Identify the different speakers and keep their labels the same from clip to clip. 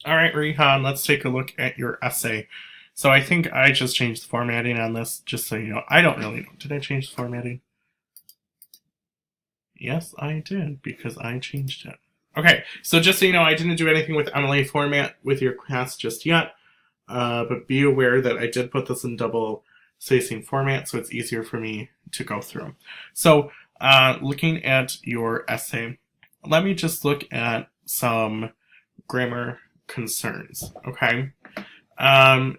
Speaker 1: All right, Rihan, let's take a look at your essay. So I think I just changed the formatting on this, just so you know. I don't really know. Did I change the formatting? Yes, I did, because I changed it. Okay, so just so you know, I didn't do anything with MLA format with your class just yet, but be aware that I did put this in double spacing format, so it's easier for me to go through. So, looking at your essay, let me just look at some grammar concerns, okay? Um,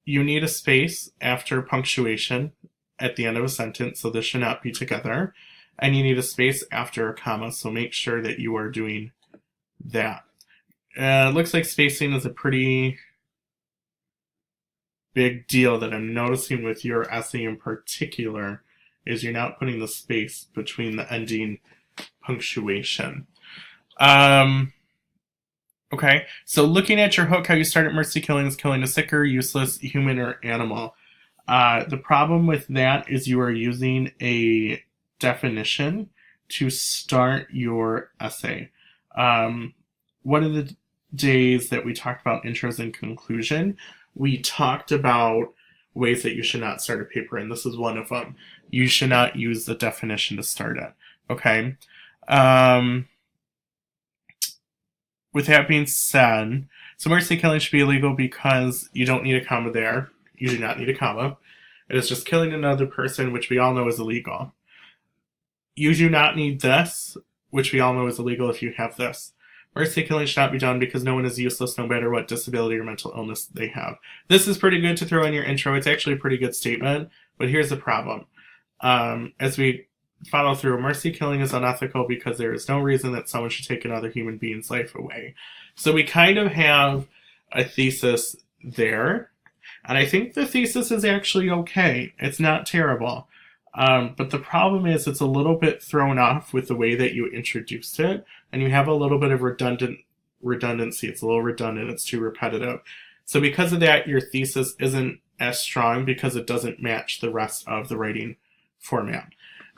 Speaker 1: you need a space after punctuation at the end of a sentence, so this should not be together. And you need a space after a comma, so make sure that you are doing that. It looks like spacing is a pretty big deal that I'm noticing with your essay in particular, is you're not putting the space between the ending punctuation. Okay, so looking at your hook, how you start at mercy killing is killing a sick or useless human or animal. The problem with that is you are using a definition to start your essay. One of the days that we talked about intros and conclusion, we talked about ways that you should not start a paper, and this is one of them. You should not use the definition to start it. Okay? With that being said, so mercy killing should be illegal because you don't need a comma there. You do not need a comma. It is just killing another person, which we all know is illegal. You do not need this, which we all know is illegal if you have this. Mercy killing should not be done because no one is useless no matter what disability or mental illness they have. This is pretty good to throw in your intro. It's actually a pretty good statement, but here's the problem. As we follow through, mercy killing is unethical because there is no reason that someone should take another human being's life away. So we kind of have a thesis there, and I think the thesis is actually okay. It's not terrible. But the problem is it's a little bit thrown off with the way that you introduced it, and you have a little bit of redundancy. It's a little redundant. It's too repetitive. So because of that, your thesis isn't as strong because it doesn't match the rest of the writing format.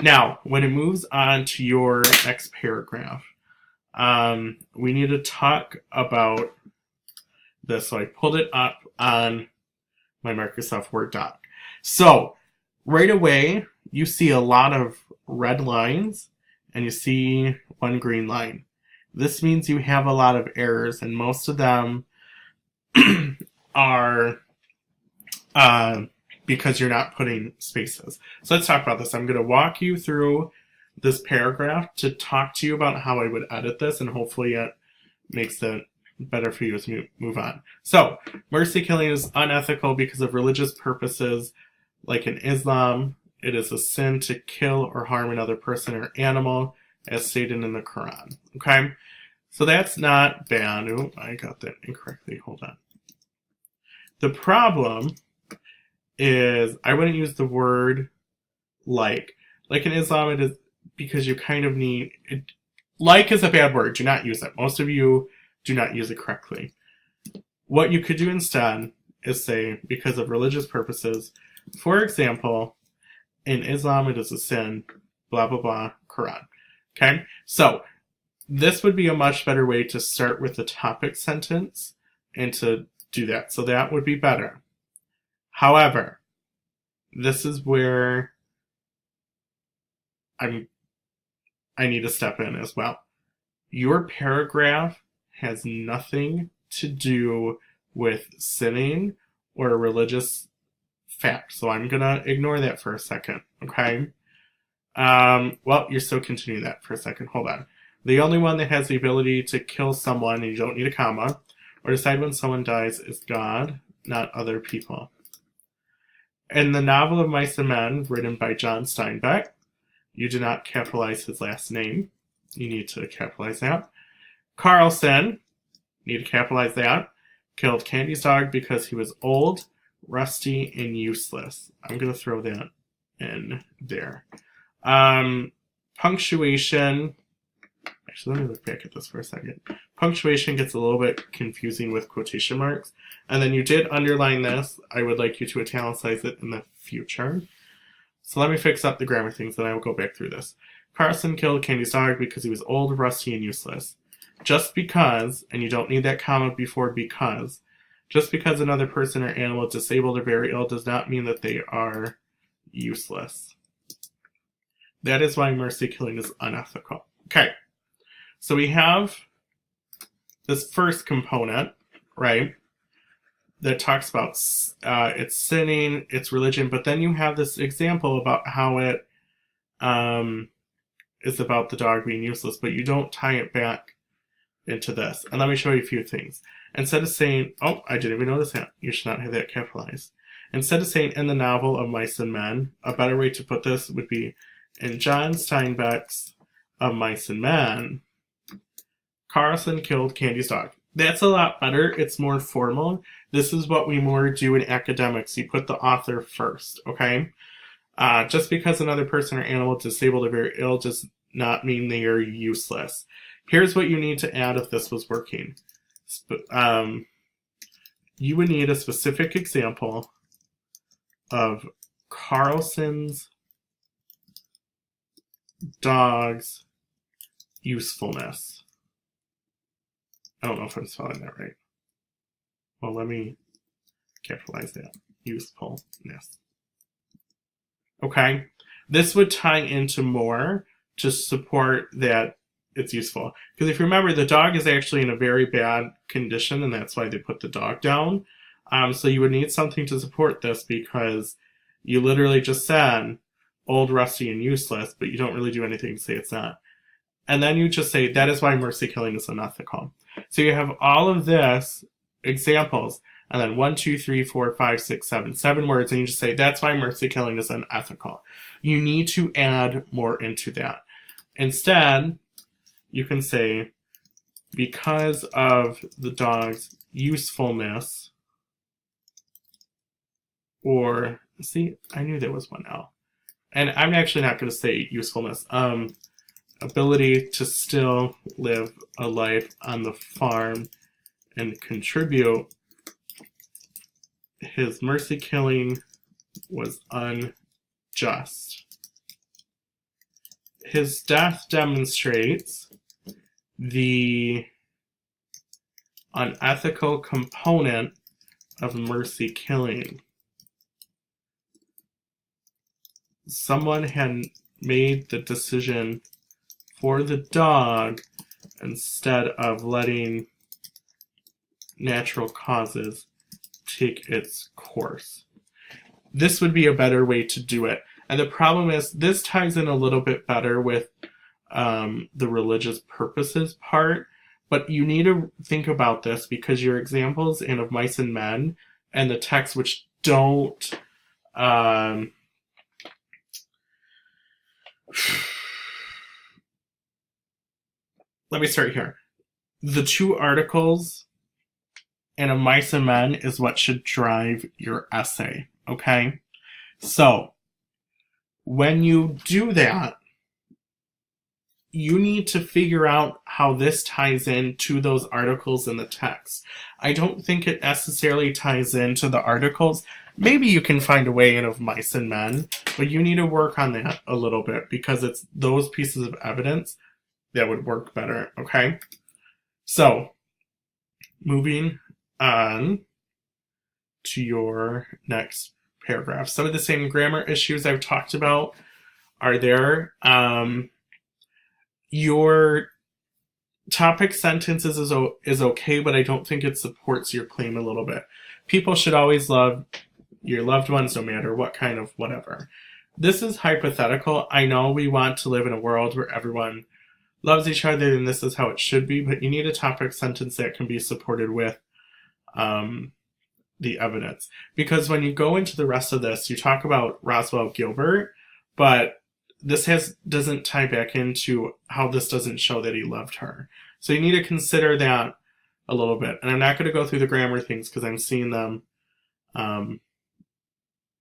Speaker 1: Now, when it moves on to your next paragraph, we need to talk about this. So I pulled it up on my Microsoft Word doc. So right away, you see a lot of red lines and you see one green line. This means you have a lot of errors, and most of them are because you're not putting spaces. So let's talk about this. I'm going to walk you through this paragraph to talk to you about how I would edit this, and hopefully it makes it better for you as we move on. So, mercy killing is unethical because of religious purposes. Like in Islam, it is a sin to kill or harm another person or animal, as stated in the Quran. Okay? So that's not bad. Oh, I got that incorrectly. Hold on. The problem is I wouldn't use the word like. Like in Islam, it is because you kind of need it. Like is a bad word. Do not use it. Most of you do not use it correctly. What you could do instead is say, because of religious purposes, for example, in Islam it is a sin, blah, blah, blah, Quran. Okay? So, this would be a much better way to start with the topic sentence and to do that. So that would be better. However, this is where I need to step in as well. Your paragraph has nothing to do with sinning or religious fact. So I'm going to ignore that for a second, okay? Well, you're still continuing that for a second. Hold on. The only one that has the ability to kill someone, and you don't need a comma, or decide when someone dies is God, not other people. In the novel of Mice and Men, written by John Steinbeck, you do not capitalize his last name. You need to capitalize that. Carlson, need to capitalize that, killed Candy's dog because he was old, rusty, and useless. I'm going to throw that in there. Punctuation. Actually, let me look back at this for a second. Punctuation gets a little bit confusing with quotation marks. And then you did underline this. I would like you to italicize it in the future. So let me fix up the grammar things, then I will go back through this. Carson killed Candy's dog because he was old, rusty, and useless. just because, and you don't need that comma before because, just because another person or animal is disabled or very ill does not mean that they are useless. That is why mercy killing is unethical. Okay, so we have this first component, right, that talks about it's sinning, it's religion, but then you have this example about how it is about the dog being useless, but you don't tie it back into this. And let me show you a few things. Instead of saying, oh, I didn't even notice that. You should not have that capitalized. Instead of saying in the novel of Mice and Men, a better way to put this would be in John Steinbeck's Of Mice and Men, Carlson killed Candy's dog. That's a lot better. It's more formal. This is what we more do in academics. You put the author first, okay? Just because another person or animal is disabled or very ill does not mean they are useless. Here's what you need to add if this was working. You would need a specific example of Carlson's dog's usefulness. I don't know if I'm spelling that right. Well, let me capitalize that. Usefulness. Okay? This would tie into more to support that it's useful. Because if you remember, the dog is actually in a very bad condition, and that's why they put the dog down. So you would need something to support this, because you literally just said old, rusty, and useless, but you don't really do anything to say it's not. And then you just say, that is why mercy killing is unethical. So you have all of this examples, and then 1, 2, 3, 4, 5, 6, 7 words, and you just say, that's why mercy killing is unethical. You need to add more into that. Instead, you can say, because of the dog's usefulness, or, see, I knew there was one L. And I'm actually not going to say usefulness. Ability to still live a life on the farm and contribute, his mercy killing was unjust. His death demonstrates the unethical component of mercy killing. Someone had made the decision for the dog instead of letting natural causes take its course. This would be a better way to do it. And the problem is, this ties in a little bit better with the religious purposes part, but you need to think about this, because your examples in Of Mice and Men and the text which don't let me start here. The two articles in Of Mice and Men is what should drive your essay, okay? So, when you do that, you need to figure out how this ties in to those articles in the text. I don't think it necessarily ties into the articles. Maybe you can find a way in Of Mice and Men, but you need to work on that a little bit, because it's those pieces of evidence that would work better, okay? So, moving on to your next paragraph. Some of the same grammar issues I've talked about are there. Your topic sentences is okay, but I don't think it supports your claim a little bit. People should always love your loved ones, no matter what kind of whatever. This is hypothetical. I know we want to live in a world where everyone loves each other, and this is how it should be, but you need a topic sentence that can be supported with the evidence. Because when you go into the rest of this, you talk about Roswell Gilbert, but this doesn't tie back into how this doesn't show that he loved her. So you need to consider that a little bit. And I'm not going to go through the grammar things, because I'm seeing them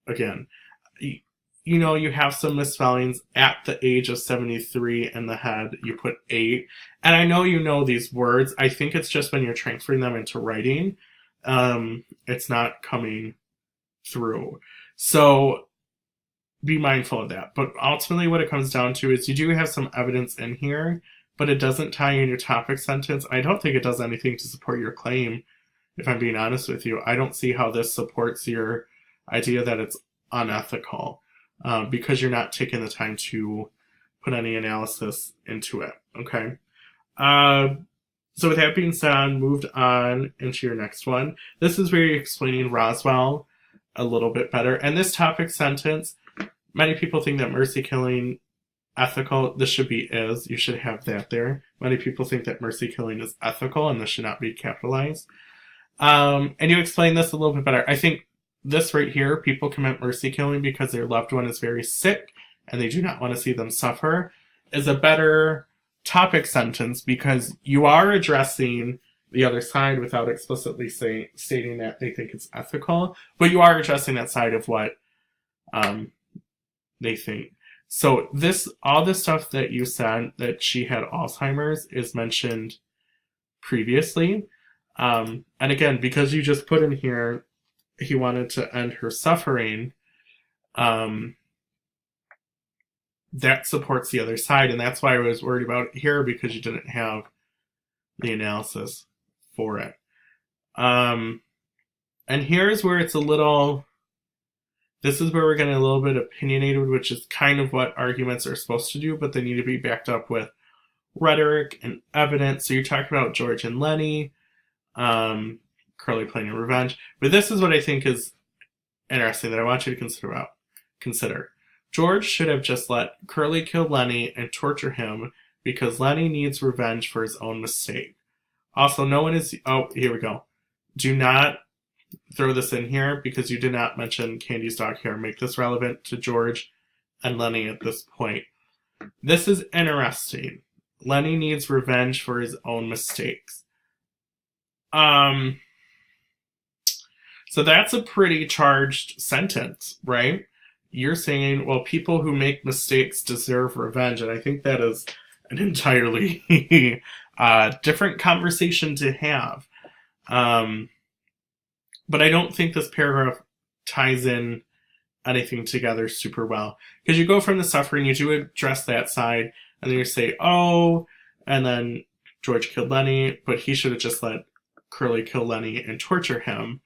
Speaker 1: again. You know, you have some misspellings. At the age of 73 in the head, you put 8. And I know you know these words. I think it's just when you're transferring them into writing, it's not coming through. So be mindful of that. But ultimately what it comes down to is you do have some evidence in here but it doesn't tie in your topic sentence. I don't think it does anything to support your claim, if I'm being honest with you. I don't see how this supports your idea that it's unethical, because you're not taking the time to put any analysis into it. Okay. So with that being said, moved on into your next one. This is where you're explaining Roswell a little bit better. And this topic sentence, many people think that mercy killing ethical. This should be is. You should have that there. Many people think that mercy killing is ethical, and this should not be capitalized. And you explain this a little bit better. I think this right here, people commit mercy killing because their loved one is very sick and they do not want to see them suffer, is a better topic sentence, because you are addressing the other side without explicitly stating that they think it's ethical, but you are addressing that side of what they think. So all this stuff that you said, that she had Alzheimer's, is mentioned previously. And again, because you just put in here, he wanted to end her suffering, that supports the other side, and that's why I was worried about it here, because you didn't have the analysis for it. And here's where it's a little, this is where we're getting a little bit opinionated, which is kind of what arguments are supposed to do, but they need to be backed up with rhetoric and evidence. So you're talking about George and Lenny, Curly planning revenge. But this is what I think is interesting that I want you to consider. George should have just let Curly kill Lenny and torture him, because Lenny needs revenge for his own mistake. Also, no one is... Oh, here we go. Do not throw this in here, because you did not mention Candy's dog here. Make this relevant to George and Lenny at this point. This is interesting. Lenny needs revenge for his own mistakes. So that's a pretty charged sentence, right? You're saying, well, people who make mistakes deserve revenge, and I think that is an entirely different conversation to have. But I don't think this paragraph ties in anything together super well. Because you go from the suffering, you do address that side, and then you say, oh, and then George killed Lenny, but he should have just let Curly kill Lenny and torture him.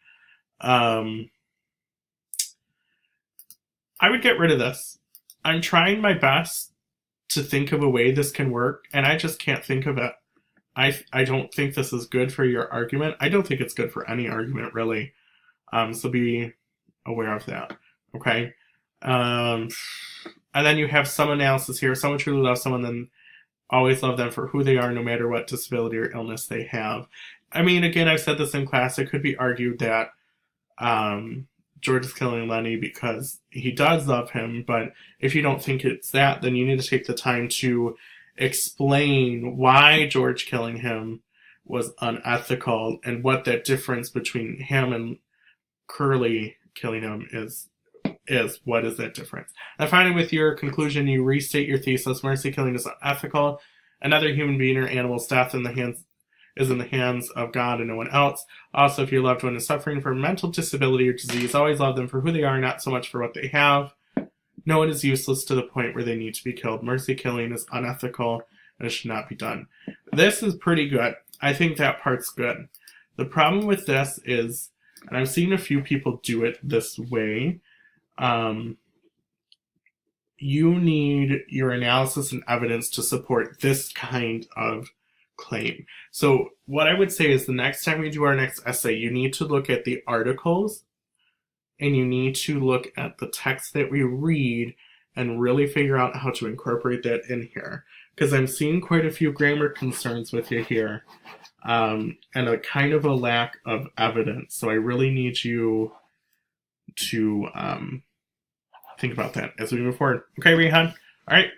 Speaker 1: I would get rid of this. I'm trying my best to think of a way this can work, and I just can't think of it. I don't think this is good for your argument. I don't think it's good for any argument, really. So be aware of that, okay? And then you have some analysis here. Someone truly loves someone, then always love them for who they are, no matter what disability or illness they have. I mean, again, I've said this in class. It could be argued that George is killing Lenny because he does love him, but if you don't think it's that, then you need to take the time to explain why George killing him was unethical and what that difference between him and Curly killing him is. What is that difference? And finally, with your conclusion, you restate your thesis: mercy killing is unethical. Another human being or animal's death is in the hands of God and no one else. Also, if your loved one is suffering from mental disability or disease, always love them for who they are, not so much for what they have. No one is useless to the point where they need to be killed. Mercy killing is unethical and it should not be done. This is pretty good. I think that part's good. The problem with this is, and I've seen a few people do it this way, you need your analysis and evidence to support this kind of claim. So what I would say is, the next time we do our next essay, you need to look at the articles and you need to look at the text that we read and really figure out how to incorporate that in here. Because I'm seeing quite a few grammar concerns with you here, and a kind of a lack of evidence. So I really need you to think about that as we move forward. Okay, Rihan? All right.